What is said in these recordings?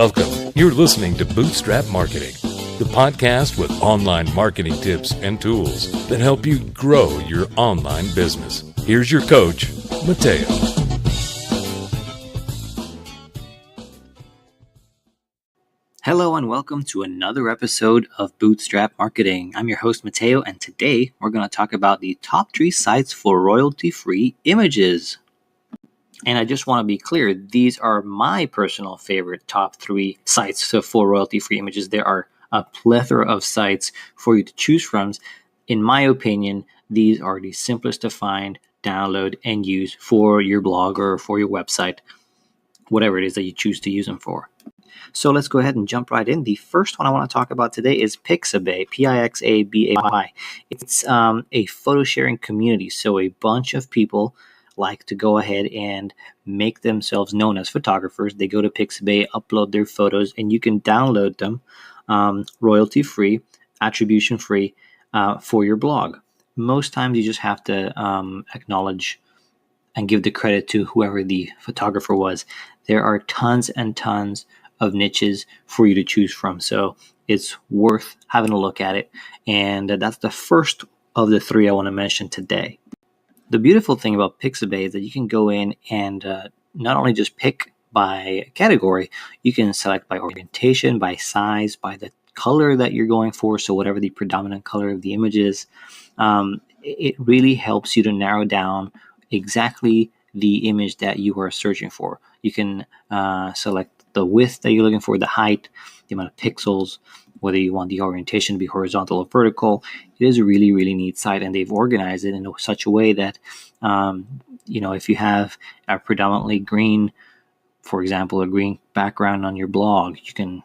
Welcome. You're listening to Bootstrap Marketing, the podcast with online marketing tips and tools that help you grow your online business. Here's your coach, Mateo. Hello and welcome to another episode of Bootstrap Marketing. I'm your host, Mateo, and today we're going to talk about the top 3 sites for royalty-free images. And I just want to be clear, these are my personal favorite top 3 sites for royalty-free images. There are a plethora of sites for you to choose from. In my opinion, these are the simplest to find, download, and use for your blog or for your website, whatever it is that you choose to use them for. So let's go ahead and jump right in. The first one I want to talk about today is Pixabay, Pixabay. It's a photo sharing community. So a bunch of people like to go ahead and make themselves known as photographers. They go to Pixabay, upload their photos, and you can download them royalty-free, attribution-free for your blog. Most times you just have to acknowledge and give the credit to whoever the photographer was. There are tons and tons of niches for you to choose from, so it's worth having a look at it. And that's the first of the 3 I want to mention today. The beautiful thing about Pixabay is that you can go in and not only just pick by category, you can select by orientation, by size, by the color that you're going for, so whatever the predominant color of the image is. It really helps you to narrow down exactly the image that you are searching for. You can select the width that you're looking for, the height, the amount of pixels, whether you want the orientation to be horizontal or vertical. It is a really, really neat site, and they've organized it in such a way that, if you have a predominantly green, for example, a green background on your blog, you can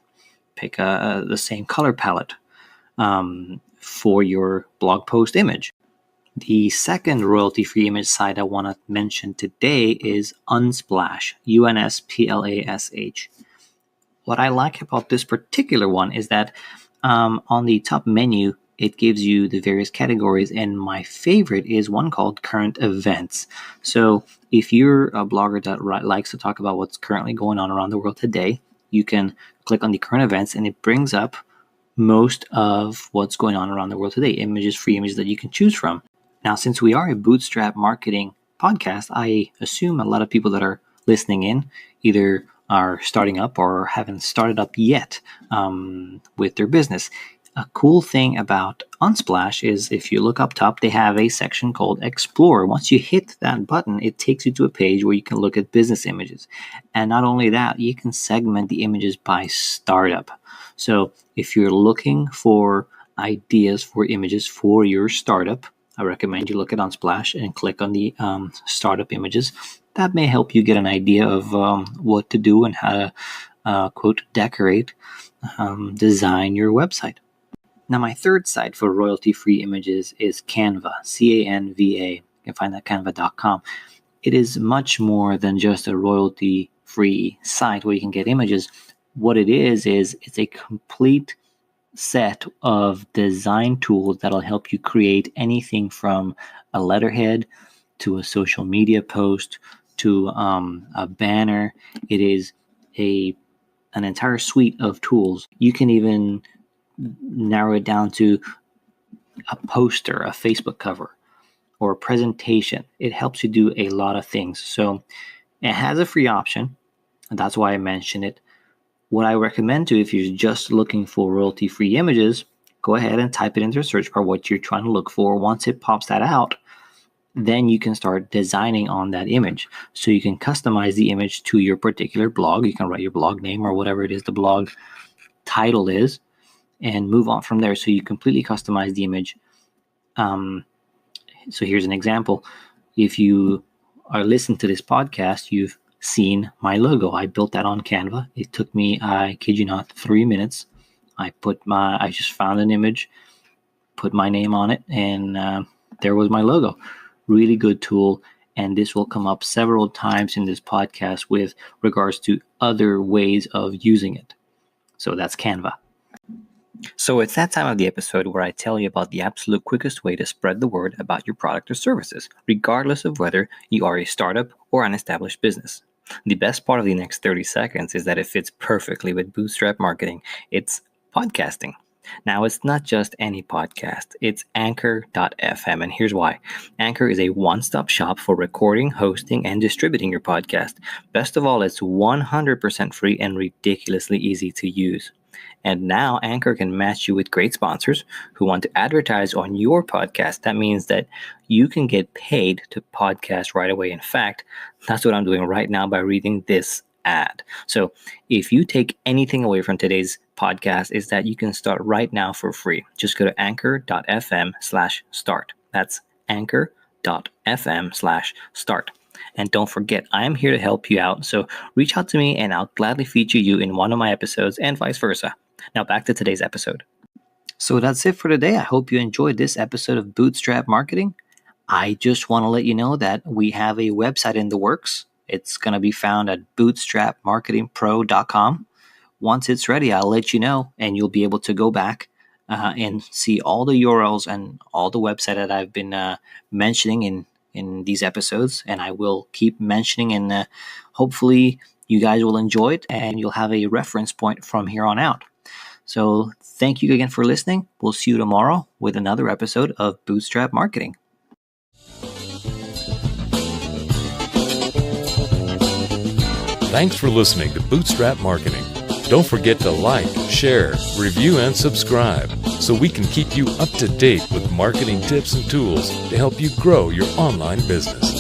pick the same color palette for your blog post image. The second royalty-free image site I want to mention today is Unsplash, Unsplash. What I like about this particular one is that on the top menu, it gives you the various categories, and my favorite is one called Current Events. So if you're a blogger that likes to talk about what's currently going on around the world today, you can click on the Current Events, and it brings up most of what's going on around the world today, free images that you can choose from. Now, since we are a bootstrap marketing podcast, I assume a lot of people that are listening in either are starting up or haven't started up yet with their business. A cool thing about Unsplash is if you look up top, they have a section called Explore. Once you hit that button, it takes you to a page where you can look at business images. And not only that, you can segment the images by startup. So if you're looking for ideas for images for your startup, I recommend you look at Unsplash and click on the startup images. That may help you get an idea of what to do and how to, quote, decorate, design your website. Now, my third site for royalty-free images is Canva, Canva. You can find that at canva.com. It is much more than just a royalty-free site where you can get images. What it is it's a complete set of design tools that'll help you create anything from a letterhead to a social media post to a banner. It is an entire suite of tools. You can even narrow it down to a poster, a Facebook cover, or a presentation. It helps you do a lot of things. So it has a free option, and that's why I mention it. What I recommend to, if you're just looking for royalty-free images, go ahead and type it into the search bar what you're trying to look for. Once it pops that out, then you can start designing on that image. So you can customize the image to your particular blog. You can write your blog name or whatever it is the blog title is, and move on from there. So you completely customize the image. So here's an example. If you are listening to this podcast, you've seen my logo. I built that on Canva. It took me, I kid you not, 3 minutes. I just found an image, put my name on it, and there was my logo. Really good tool. And this will come up several times in this podcast with regards to other ways of using it. So that's Canva. So it's that time of the episode where I tell you about the absolute quickest way to spread the word about your product or services, regardless of whether you are a startup or an established business. The best part of the next 30 seconds is that it fits perfectly with Bootstrap marketing. It's podcasting. Now, it's not just any podcast, it's Anchor.fm, and here's why. Anchor is a one-stop shop for recording, hosting, and distributing your podcast. Best of all, it's 100% free and ridiculously easy to use. And now Anchor can match you with great sponsors who want to advertise on your podcast. That means that you can get paid to podcast right away. In fact, that's what I'm doing right now by reading this ad. So if you take anything away from today's podcast, is that you can start right now for free. Just go to anchor.fm/start. That's anchor.fm/start. And don't forget, I am here to help you out. So reach out to me and I'll gladly feature you in one of my episodes and vice versa. Now back to today's episode. So that's it for today. I hope you enjoyed this episode of Bootstrap Marketing. I just want to let you know that we have a website in the works. It's going to be found at bootstrapmarketingpro.com. Once it's ready, I'll let you know, and you'll be able to go back and see all the URLs and all the website that I've been mentioning in these episodes, and I will keep mentioning, and hopefully you guys will enjoy it, and you'll have a reference point from here on out. So thank you again for listening. We'll see you tomorrow with another episode of Bootstrap Marketing. Thanks for listening to Bootstrap Marketing. Don't forget to like, share, review, and subscribe so we can keep you up to date with marketing tips and tools to help you grow your online business.